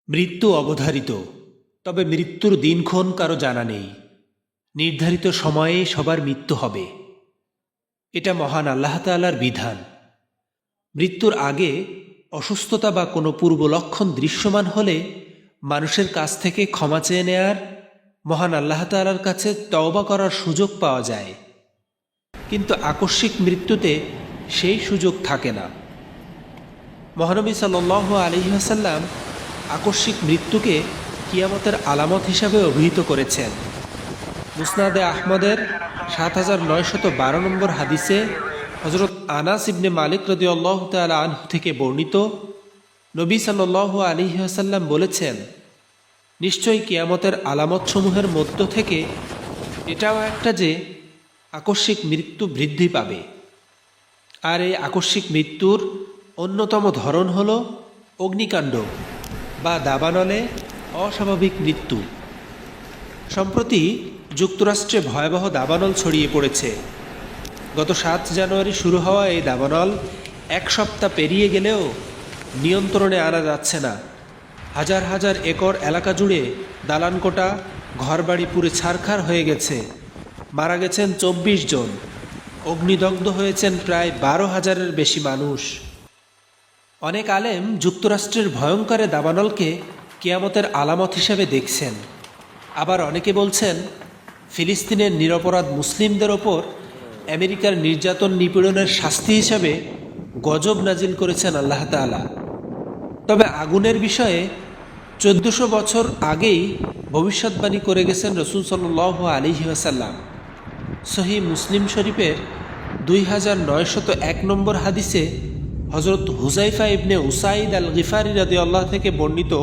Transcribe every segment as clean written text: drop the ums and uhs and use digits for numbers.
মৃত্যু অবধারিত, তবে মৃত্যুর দিনক্ষণ কারো জানা নেই। নির্ধারিত সময়ে সবার মৃত্যু হবে, এটা মহান আল্লাহ তাআলার বিধান। মৃত্যুর আগে অসুস্থতা বা কোনো পূর্ব লক্ষণ দৃশ্যমান হলে মানুষের কাছ থেকে ক্ষমা চেয়ে নেয়ার, মহান আল্লাহ তাআলার কাছে তওবা করার সুযোগ পাওয়া যায়। কিন্তু আকস্মিক মৃত্যুতে সেই সুযোগ থাকে না। মহানবী সাল্লাল্লাহু আলাইহি ওয়াসাল্লাম আকস্মিক মৃত্যুকে কিয়ামতের আলামত হিসাবে অভিহিত করেছেন। মুসনাদে আহমদের ৭৯১২ নম্বর হাদিসে হযরত আনাস ইবনে মালিক রাদিয়াল্লাহু তাআলা আনহু থেকে বর্ণিত, নবী সাল্লাল্লাহু আলাইহি ওয়াসাল্লাম বলেছেন, নিশ্চয়ই কিয়ামতের আলামতসমূহের মধ্য থেকে এটাও একটা যে আকস্মিক মৃত্যু বৃদ্ধি পাবে। আর এই আকস্মিক মৃত্যুর অন্যতম ধরন হল অগ্নিকাণ্ড বা দাবানলে অস্বাভাবিক মৃত্যু। সম্প্রতি যুক্তরাষ্ট্রে ভয়াবহ দাবানল ছড়িয়ে পড়েছে। গত ৭ জানুয়ারি শুরু হওয়া এই দাবানল এক সপ্তাহ পেরিয়ে গেলেও নিয়ন্ত্রণে আনা যাচ্ছে না। হাজার হাজার একর এলাকা জুড়ে দালানকোটা, ঘরবাড়ি পুড়ে ছারখার হয়ে গেছে। মারা গেছেন ২৪ জন, অগ্নিদগ্ধ হয়েছেন প্রায় ১২,০০০-এর বেশি মানুষ। অনেক আলেম যুক্তরাষ্ট্রের ভয়ঙ্কর দাবানলকে কিয়ামতের আলামত হিসেবে দেখছেন। আবার অনেকে বলছেন ফিলিস্তিনের নিরপরাধ মুসলিমদের ওপর আমেরিকার নির্যাতন নিপীড়নের শাস্তি হিসাবে গজব নাজিল করেছেন আল্লাহ তাআলা। তবে আগুনের বিষয়ে ১৪০০ বছর আগেই ভবিষ্যৎবাণী করে গেছেন রাসূল সাল্লাল্লাহু আলাইহি ওয়াসাল্লাম। সহিহ মুসলিম শরীফের ২৯০১ নম্বর হাদিসে হযরত হুযায়ফা ইবনে উসাইদ আল গিফারি রাদিয়াল্লাহু থেকে বর্ণিত,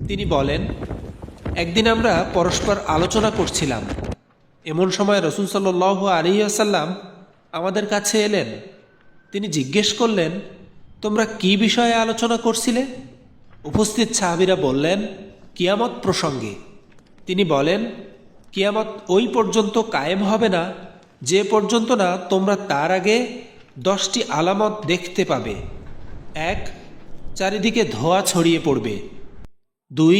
তিনি বলেন, একদিন আমরা পরস্পর আলোচনা করছিলাম। এমন সময় রাসূল সাল্লাল্লাহু আলাইহি ওয়াসাল্লাম আমাদের কাছে এলেন। তিনি জিজ্ঞেস করলেন, তোমরা কি বিষয়ে আলোচনা করছিলে? উপস্থিত সাহাবীরা বললেন, কিয়ামত প্রসঙ্গে। তিনি বলেন, কিয়ামত ওই পর্যন্ত কায়েম হবে না যে পর্যন্ত না তোমরা তার আগে 10টি আলামত দেখতে পাবে। ১. চারিদিকে ধোঁয়া ছড়িয়ে পড়বে। ২.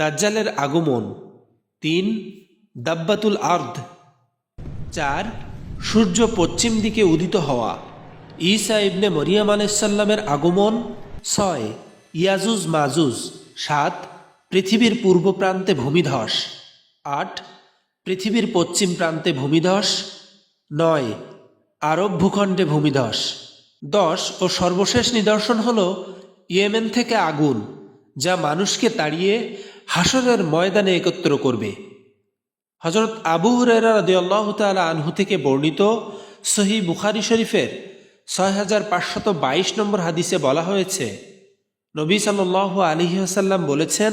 দাজ্জালের আগমন। ৩. দাব্বাতুল আরদ। ৪. সূর্য পশ্চিম দিকে উদিত হওয়া। ঈসা ইবনে মরিয়ম আলাইহিসসালামের আগমন। ৬. ইয়াজুজ মাজুজ। ৭. পৃথিবীর পূর্ব প্রান্তে ভূমিধস। ৮. পৃথিবীর পশ্চিম প্রান্তে ভূমিধস। ৯. আরব ভূখণ্ডে ভূমিধস। ১০ ও সর্বশেষ নিদর্শন হল ইয়েমেন থেকে আগুন, যা মানুষকে তাড়িয়ে হাসরের ময়দানে একত্র করবে। হযরত আবু হুরায়রা রাদিয়াল্লাহু তাআলা আনহু থেকে বর্ণিত সহিহ বুখারী শরীফের ৬৫২২ নম্বর হাদিসে বলা হয়েছে, নবী সাল্লাল্লাহু আলাইহি ওয়াসাল্লাম বলেছেন,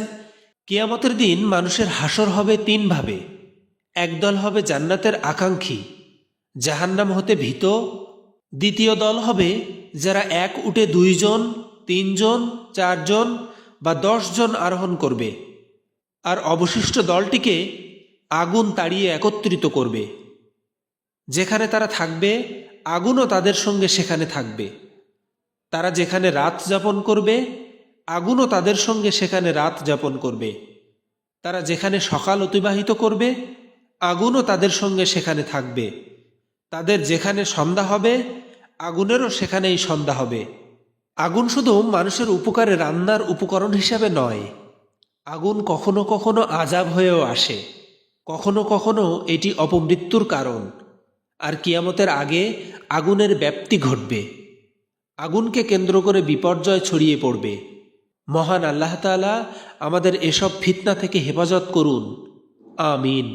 কিয়ামতের দিন মানুষের হাসর হবে ৩ ভাবে। একদল হবে জান্নাতের আকাঙ্ক্ষী, জাহান্নাম হতে ভীত। দ্বিতীয় দল হবে যারা এক উটে ২ জন, ৩ জন, ৪ জন বা ১০ জন আরোহণ করবে। আর অবশিষ্ট দলটিকে আগুন তাড়িয়ে একত্রিত করবে। যেখানে তারা থাকবে আগুনও তাদের সঙ্গে সেখানে থাকবে। তারা যেখানে রাত যাপন করবে আগুনও তাদের সঙ্গে সেখানে রাত যাপন করবে। তারা যেখানে সকাল অতিবাহিত করবে আগুনও তাদের সঙ্গে সেখানে থাকবে। তাদের যেখানে সন্ধ্যা হবে আগুনেরও সেখানেই সন্ধ্যা হবে। আগুন শুধু মানুষের উপকারে রান্নার উপকরণ হিসাবে নয়, আগুন কখনো কখনো আযাব হয়েও আসে। কখনো কখনো এটি অপমৃত্যুর কারণ। আর কিয়ামতের আগে আগুনের ব্যাপ্তি ঘটবে। আগুনকে কেন্দ্র করে বিপর্যয় ছড়িয়ে পড়বে। মহান আল্লাহ তাআলা আমাদের এসব ফিতনা থেকে হেফাজত করুন। আমিন।